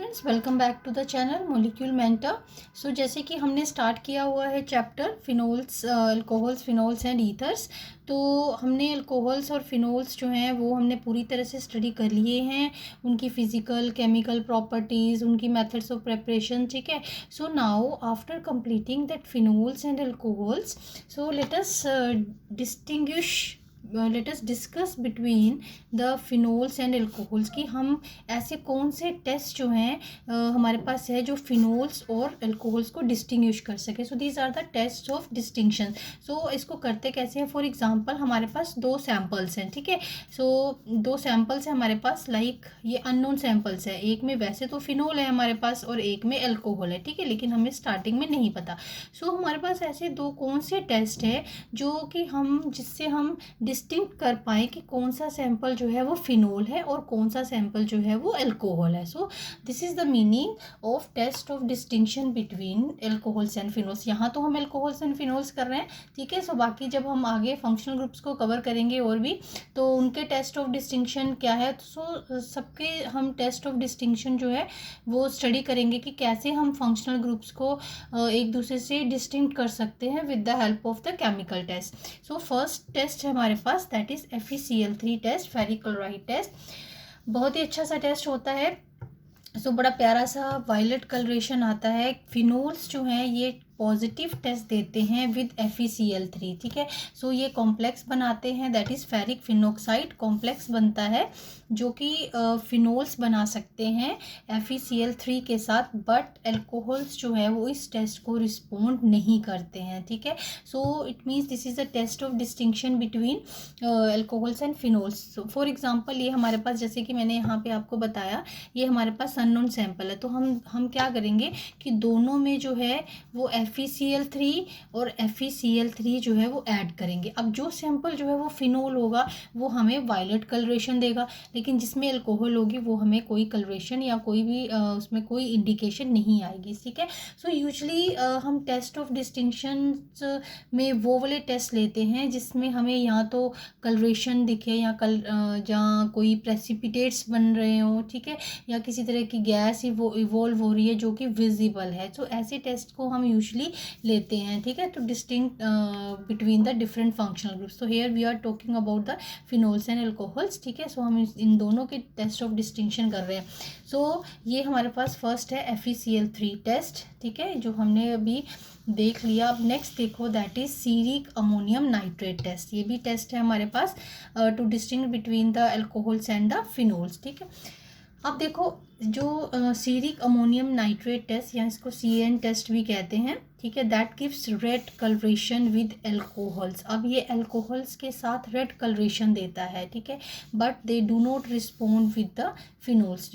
Students, welcome back to the channel molecule mentor. So जैसे कि हमने स्टार्ट किया हुआ है chapter phenols, alcohols, phenols and ethers. तो हमने अल्कोहल्स और फिनोल्स जो हैं वो हमने पूरी तरह से स्टडी कर लिए हैं, उनकी फिजिकल केमिकल प्रॉपर्टीज़, उनकी मेथड्स ऑफ प्रेपरेशन। ठीक है। So now after completing that phenols and alcohols, so let us discuss between the phenols and alcohols कि हम ऐसे कौन से टेस्ट जो हैं हमारे पास है जो फिनोल्स और अल्कोहल्स को डिस्टिंग्विश कर सके। So these are the test of distinction. So इसको करते कैसे हैं? फॉर एग्जांपल हमारे पास दो सैम्पल्स हैं। ठीक है। सो दो सैम्पल्स हैं हमारे पास, लाइक ये अननोन सैम्पल्स है। एक में वैसे तो फिनोल है हमारे पास और एक में अल्कोहल है। ठीक है, लेकिन हमें स्टार्टिंग में नहीं पता। सो हमारे पास ऐसे दो कौन से टेस्ट है जो कि जिससे हम डिस्टिंक्ट कर पाए कि कौन सा सैंपल जो है वो फिनोल है और कौन सा सैंपल जो है वो अल्कोहल है। So this is the meaning of test of distinction between alcohols and phenols. यहाँ तो हम अल्कोहल्स एंड फिनोल्स कर रहे हैं। ठीक है। सो बाकी जब हम आगे फंक्शनल ग्रुप्स को कवर करेंगे और भी, तो उनके टेस्ट ऑफ डिस्टिंक्शन क्या है। सो सबके हम टेस्ट ऑफ डिस्टिंक्शन जो है वो स्टडी करेंगे कि कैसे हम फंक्शनल ग्रुप्स को एक दूसरे से डिस्टिंक्ट कर सकते हैं with the help of the chemical test. So first test है हमारे पास, that is FeCl3 test, ferric chloride test. बहुत ही अच्छा सा टेस्ट होता है। सो बड़ा प्यारा सा वायलेट कलरेशन आता है। फिनोल्स जो हैं ये पॉजिटिव टेस्ट देते हैं विद FeCl3। ठीक है। सो ये कॉम्प्लेक्स बनाते हैं, that is ferric phenoxide complex बनता है जो कि फिनोल्स बना सकते हैं FeCl3 के साथ, बट अल्कोहल्स जो है वो इस टेस्ट को रिस्पोंड नहीं करते हैं। ठीक है। So it means this is the test of distinction between alcohols and phenols. For example ये हमारे पास, जैसे कि मैंने यहाँ पे आपको बताया, ये हमारे पास अननोन सैंपल है। तो हम क्या करेंगे कि दोनों में जो है वो FeCl3 और FeCl3 जो है वो ऐड करेंगे। अब जो सैंपल जो है वो फिनोल होगा वो हमें वायलेट कलरेशन देगा, लेकिन जिसमें अल्कोहल होगी वो हमें कोई कलरेशन या कोई भी उसमें कोई इंडिकेशन नहीं आएगी। ठीक है। सो यूजली हम टेस्ट ऑफ डिस्टिंक्शन में वो वाले टेस्ट लेते हैं जिसमें हमें या तो कलरेशन दिखे या जहाँ कोई प्रेसिपिटेट्स बन रहे हो। ठीक है। या किसी तरह की गैस इवोल्व हो रही है जो कि विजिबल है। सो ऐसे टेस्ट को हम यूजली लेते हैं। ठीक है। तो distinct between the different functional groups. तो here we are talking about the phenols and alcohols. ठीक है। सो हम इन दोनों के टेस्ट ऑफ डिस्टिंक्शन कर रहे हैं। सो ये हमारे पास फर्स्ट है FeCl3 टेस्ट। ठीक है, जो हमने अभी देख लिया। अब नेक्स्ट देखो, that is ceric ammonium nitrate test. ये भी टेस्ट है हमारे पास to distinguish between the alcohols and the phenols. ठीक है। अब देखो, जो सीरिक अमोनियम नाइट्रेट टेस्ट या इसको CN टेस्ट भी कहते हैं। ठीक है, that gives red colouration with alcohols. अब ये अल्कोहल्स के साथ रेड कलरेशन देता है। ठीक है, but they do not respond with the phenols.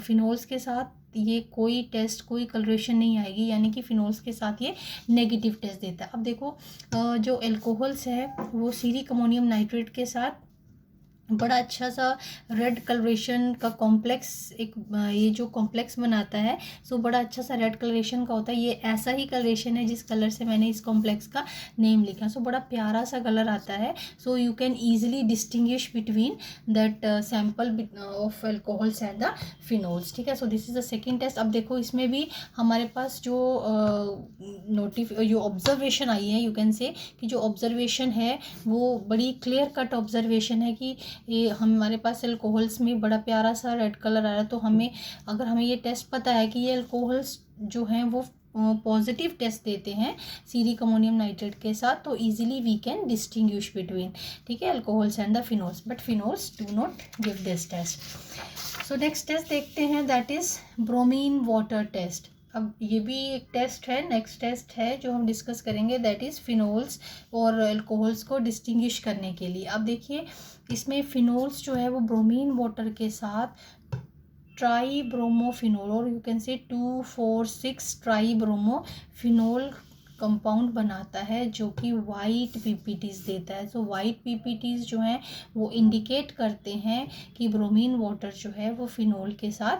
Phenols के साथ ये कोई कलरेशन नहीं आएगी, यानी कि फिनोल्स के साथ ये नेगेटिव टेस्ट देता है। अब देखो, जो अल्कोहल्स है वो सीरिक अमोनियम नाइट्रेट के साथ बड़ा अच्छा सा रेड कलरेशन का कॉम्प्लेक्स, एक ये जो कॉम्प्लेक्स बनाता है, सो बड़ा अच्छा सा रेड कलरेशन का होता है। ये ऐसा ही कलरेशन है जिस कलर से मैंने इस कॉम्प्लेक्स का नेम लिखा। सो बड़ा प्यारा सा कलर आता है। So you can easily distinguish between that sample of alcohols and the phenols. ठीक है। So this is the second test. अब देखो, इसमें भी हमारे पास जो ऑब्जर्वेशन आई है, यू कैन से कि जो ऑब्जर्वेशन है वो बड़ी क्लियर कट ऑब्जर्वेशन है कि ये हमारे पास अल्कोहल्स में बड़ा प्यारा सा रेड कलर आ रहा है। तो अगर हमें ये टेस्ट पता है कि ये अल्कोहल्स जो हैं वो पॉजिटिव टेस्ट देते हैं सीरिक अमोनियम नाइट्रेट के साथ, तो easily we can distinguish between, ठीक है, alcohols and the phenols. But phenols do not give this test. So next test देखते हैं, that is bromine water test. अब ये भी एक टेस्ट है, नेक्स्ट टेस्ट है जो हम डिस्कस करेंगे, दैट इज़ फिनोल्स और अल्कोहल्स को डिस्टिंग्विश करने के लिए। अब देखिए, इसमें फिनोल्स जो है वो ब्रोमीन वाटर के साथ ट्राई ब्रोमोफिनोल, और you can say 2,4,6 try bromophenol compound बनाता है जो कि वाइट पीपीटीज देता है। सो वाइट पीपीटीज जो हैं वो इंडिकेट करते हैं कि ब्रोमीन वाटर जो है वो फिनोल के साथ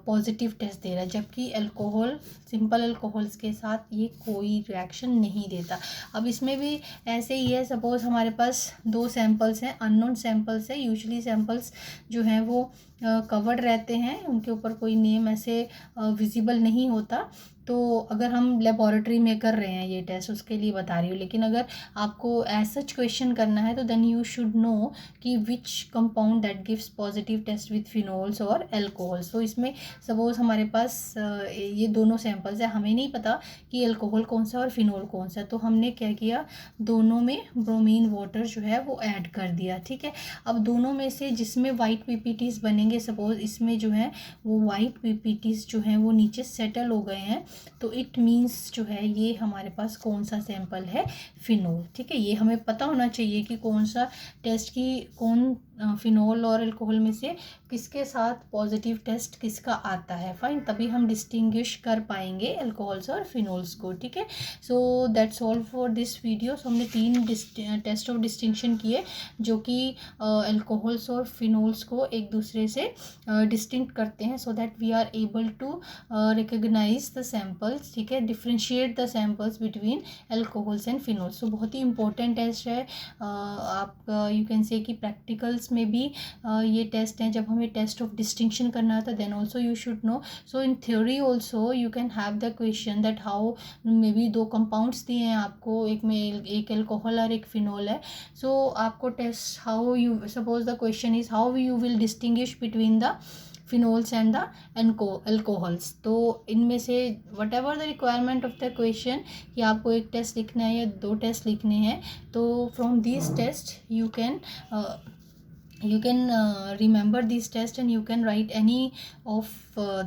पॉजिटिव टेस्ट दे रहा है, जबकि अल्कोहल, सिंपल अल्कोहल्स के साथ ये कोई रिएक्शन नहीं देता। अब इसमें भी ऐसे ही है, सपोज हमारे पास दो सैंपल्स हैं, अननोन सैंपल्स है। यूजुअली सैंपल्स जो हैं वो कवर्ड रहते हैं, उनके ऊपर कोई नेम ऐसे विजिबल नहीं होता। तो अगर हम लेबोरेटरी में कर रहे हैं ये टेस्ट, उसके लिए बता रही हूँ। लेकिन अगर आपको एज सच क्वेश्चन करना है तो देन यू शुड नो कि which compound that gives positive test with phenols और एल्कोहल्स। तो इसमें सपोज हमारे पास ये दोनों सैंपल्स है, हमें नहीं पता कि एल्कोहल कौन सा और फिनोल कौन सा, तो हमने क्या किया, दोनों में ब्रोमीन वाटर जो है वो ऐड कर दिया। ठीक है, अब दोनों में से जिसमें वाइट पीपीटीज बनेंगे, सपोज इसमें जो है वो वाइट पीपीटीज जो हैं वो नीचे सेटल हो गए हैं, तो इट मीन्स जो है ये हमारे पास कौन सा सैंपल है, फिनोल। ठीक है, ये हमें पता होना चाहिए कि कौन सा टेस्ट की कौन फिनोल और अल्कोहल में से किसके साथ पॉजिटिव टेस्ट किसका आता है। फाइन, तभी हम डिस्टिंग्विश कर पाएंगे अल्कोहल्स और फिनोल्स को। ठीक है, so that's all for this video. So हमने 3 टेस्ट ऑफ डिस्टिंक्शन किए जो कि अल्कोहल्स और फिनोल्स को एक दूसरे से डिस्टिंक्ट करते हैं, so that we are able to recognise the samples. ठीक है, differentiate the samples between alcohols and phenols. So बहुत ही इंपॉर्टेंट टेस्ट है। आप यू कैन से कि प्रैक्टिकल्स में भी ये टेस्ट हैं। जब हमें टेस्ट ऑफ डिस्टिंक्शन करना था then also you should know. So in theory also you can have the question that how, may be 2 compounds दिए हैं आपको, एक में एक एल्कोहल और एक फिनोल है। सो आपको test how you, suppose the question is how you will distinguish between the phenols and the alcohols. तो इनमें से whatever the requirement of the question, कि आपको एक टेस्ट लिखना है या 2 टेस्ट लिखने हैं, तो from this test you can remember these tests and you can write any of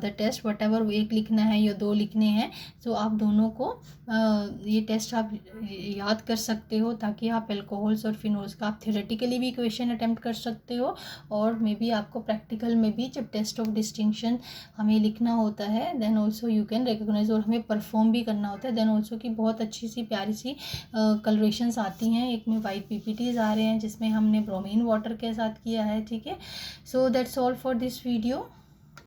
the test, whatever, एक लिखना है या 2 लिखने हैं, तो आप दोनों को ये टेस्ट आप याद कर सकते हो, ताकि आप अल्कोहल्स और फिनोल्स का आप थ्योरेटिकली भी क्वेश्चन अटेम्प्ट कर सकते हो, और मे बी आपको प्रैक्टिकल में भी जब टेस्ट ऑफ डिस्टिंक्शन हमें लिखना होता है then also you can recognise, और हमें परफॉर्म भी करना होता है देन ऑल्सो, कि बहुत अच्छी सी प्यारी सी कलरेशंस आती हैं। एक में वाइट पीपीटीज आ रहे हैं जिसमें हमने ब्रोमीन वाटर के साथ किया है। ठीक है, so that's all for this video.